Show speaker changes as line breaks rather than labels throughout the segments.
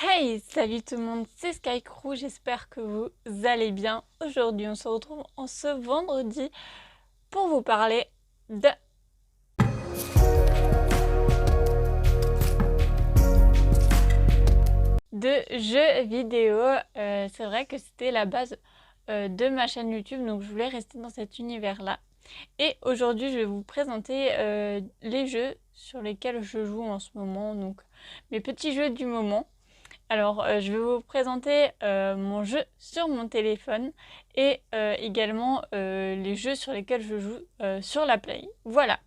Hey, salut tout le monde, c'est Skycrew, j'espère que vous allez bien. Aujourd'hui, on se retrouve en ce vendredi pour vous parler de jeux vidéo. C'est vrai que c'était la base de ma chaîne YouTube, donc je voulais rester dans cet univers-là. Et aujourd'hui, je vais vous présenter les jeux sur lesquels je joue en ce moment, donc mes petits jeux du moment. Alors, je vais vous présenter mon jeu sur mon téléphone et également les jeux sur lesquels je joue sur la Play. Voilà.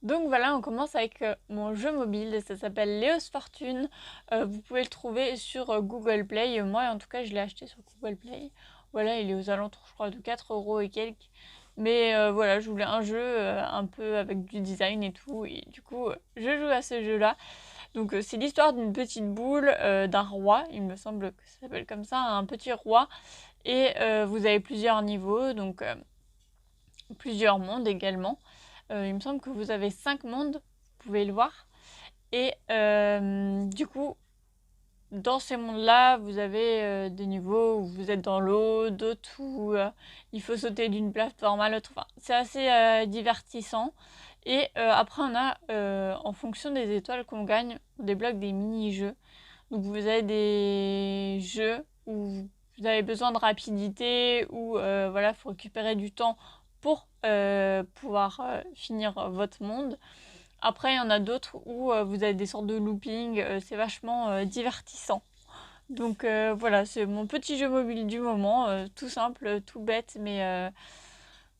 Donc voilà, on commence avec mon jeu mobile, ça s'appelle Leo's Fortune. Vous pouvez le trouver sur Google Play. Moi, en tout cas, je l'ai acheté sur Google Play. Voilà, il est aux alentours, je crois, de 4 euros et quelques. Mais voilà, je voulais un jeu un peu avec du design et tout. Et du coup, je joue à ce jeu-là. Donc c'est l'histoire d'une petite boule, d'un roi, il me semble que ça s'appelle comme ça, un petit roi. Et vous avez plusieurs niveaux, donc plusieurs mondes également. Il me semble que vous avez 5 mondes, vous pouvez le voir. Et du coup, dans ces mondes-là, vous avez des niveaux où vous êtes dans l'eau, d'autres où il faut sauter d'une plateforme à l'autre. Enfin, c'est assez divertissant. Et après, on a, en fonction des étoiles qu'on gagne, on débloque des mini-jeux. Donc vous avez des jeux où vous avez besoin de rapidité, où voilà, faut récupérer du temps pour pouvoir finir votre monde. Après, il y en a d'autres où vous avez des sortes de looping, c'est vachement divertissant. Donc voilà, c'est mon petit jeu mobile du moment, tout simple, tout bête, mais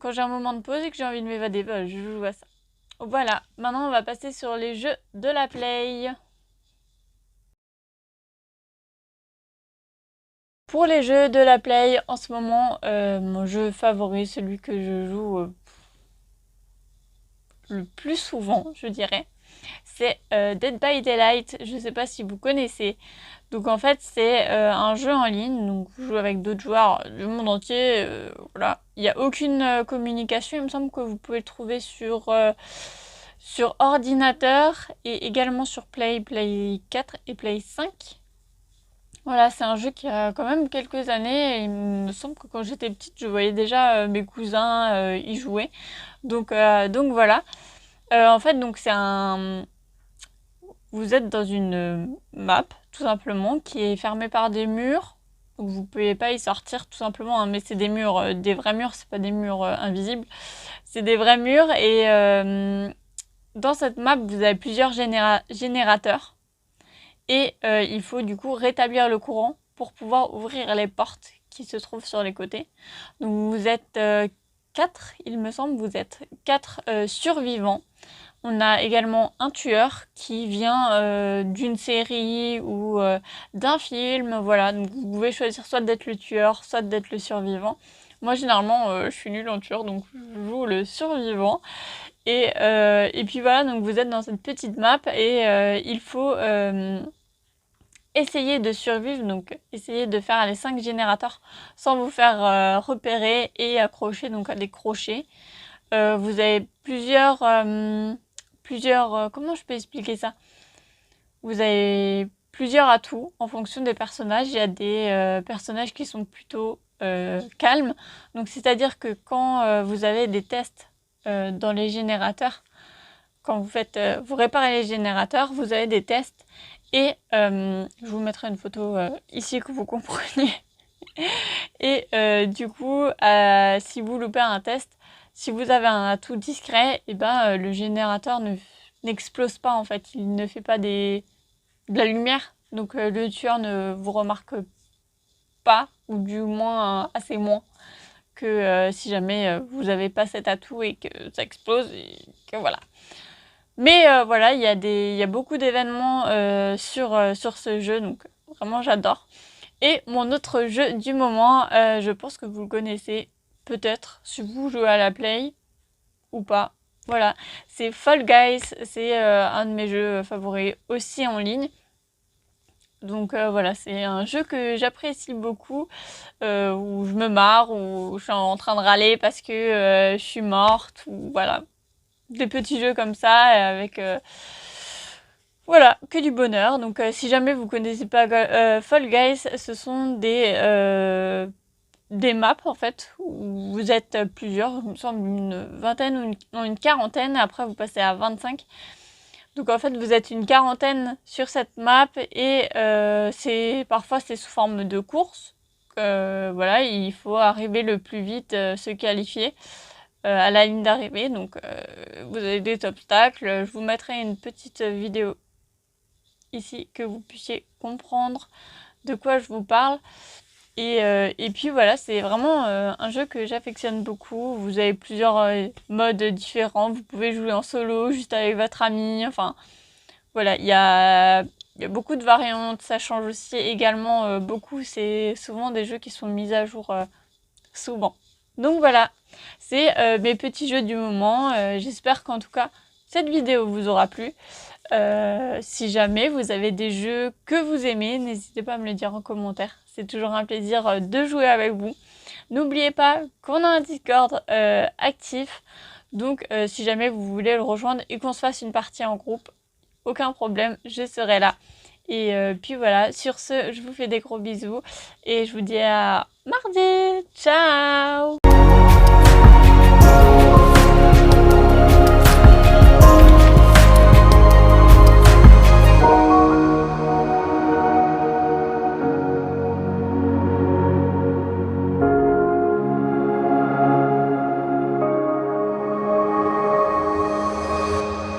quand j'ai un moment de pause et que j'ai envie de m'évader, bah, je joue à ça. Voilà, maintenant on va passer sur les jeux de la Play. Pour les jeux de la Play, en ce moment, mon jeu favori, celui que je joue le plus souvent, je dirais, c'est Dead by Daylight. Je ne sais pas si vous connaissez. Donc en fait, c'est un jeu en ligne. Donc vous jouez avec d'autres joueurs du monde entier. Voilà. Il n'y a aucune communication. Il me semble que vous pouvez le trouver sur ordinateur et également sur Play 4 et Play 5. Voilà, c'est un jeu qui a quand même quelques années. Et il me semble que quand j'étais petite, je voyais déjà mes cousins y jouer. Donc voilà. En fait, donc c'est un. Vous êtes dans une map, tout simplement, qui est fermée par des murs. Donc vous pouvez pas y sortir, tout simplement. Hein, mais c'est des murs, des vrais murs, c'est pas des murs invisibles. C'est des vrais murs. Et dans cette map, vous avez plusieurs générateurs. Et il faut du coup rétablir le courant pour pouvoir ouvrir les portes qui se trouvent sur les côtés. Donc vous êtes 4, il me semble, vous êtes 4 survivants. On a également un tueur qui vient d'une série ou d'un film. Voilà, donc vous pouvez choisir soit d'être le tueur, soit d'être le survivant. Moi généralement je suis nulle en tueur, donc je joue le survivant. Et puis voilà, donc vous êtes dans cette petite map et il faut essayer de survivre, donc essayer de faire les 5 générateurs sans vous faire repérer et accrocher donc à des crochets. Vous avez plusieurs comment je peux expliquer ça? Vous avez plusieurs atouts en fonction des personnages. Il y a des personnages qui sont plutôt calmes. Donc c'est-à-dire que quand vous avez des tests dans les générateurs, quand vous réparez les générateurs, vous avez des tests et je vous mettrai une photo ici que vous compreniez. Et du coup, si vous loupez un test, si vous avez un atout discret, et ben le générateur n'explose pas en fait, il ne fait pas de la lumière, donc le tueur ne vous remarque pas, ou du moins assez moins que si jamais vous n'avez pas cet atout et que ça explose et que voilà. Mais voilà, il y a beaucoup d'événements sur ce jeu, donc vraiment j'adore. Et mon autre jeu du moment, je pense que vous le connaissez peut-être si vous jouez à la Play ou pas. Voilà, c'est Fall Guys, c'est un de mes jeux favoris aussi en ligne. Donc voilà, c'est un jeu que j'apprécie beaucoup, où je me marre, où je suis en train de râler parce que je suis morte, ou voilà. Des petits jeux comme ça, avec Voilà, que du bonheur. Donc si jamais vous connaissez pas Fall Guys, ce sont des maps en fait, où vous êtes plusieurs, il me semble une vingtaine ou une quarantaine, après vous passez à 25. Donc en fait vous êtes une quarantaine sur cette map et parfois c'est sous forme de course. Voilà, il faut arriver le plus vite, se qualifier à la ligne d'arrivée. Donc vous avez des obstacles. Je vous mettrai une petite vidéo ici que vous puissiez comprendre de quoi je vous parle. Et puis voilà, c'est vraiment un jeu que j'affectionne beaucoup. Vous avez plusieurs modes différents. Vous pouvez jouer en solo, juste avec votre ami. Enfin, voilà, il y a beaucoup de variantes. Ça change aussi également beaucoup. C'est souvent des jeux qui sont mis à jour souvent. Donc voilà, c'est mes petits jeux du moment. J'espère qu'en tout cas, cette vidéo vous aura plu. Si jamais vous avez des jeux que vous aimez, n'hésitez pas à me le dire en commentaire. C'est toujours un plaisir de jouer avec vous. N'oubliez pas qu'on a un Discord actif. Donc si jamais vous voulez le rejoindre et qu'on se fasse une partie en groupe, aucun problème, je serai là. Et puis voilà, sur ce, je vous fais des gros bisous et je vous dis à mardi. Ciao!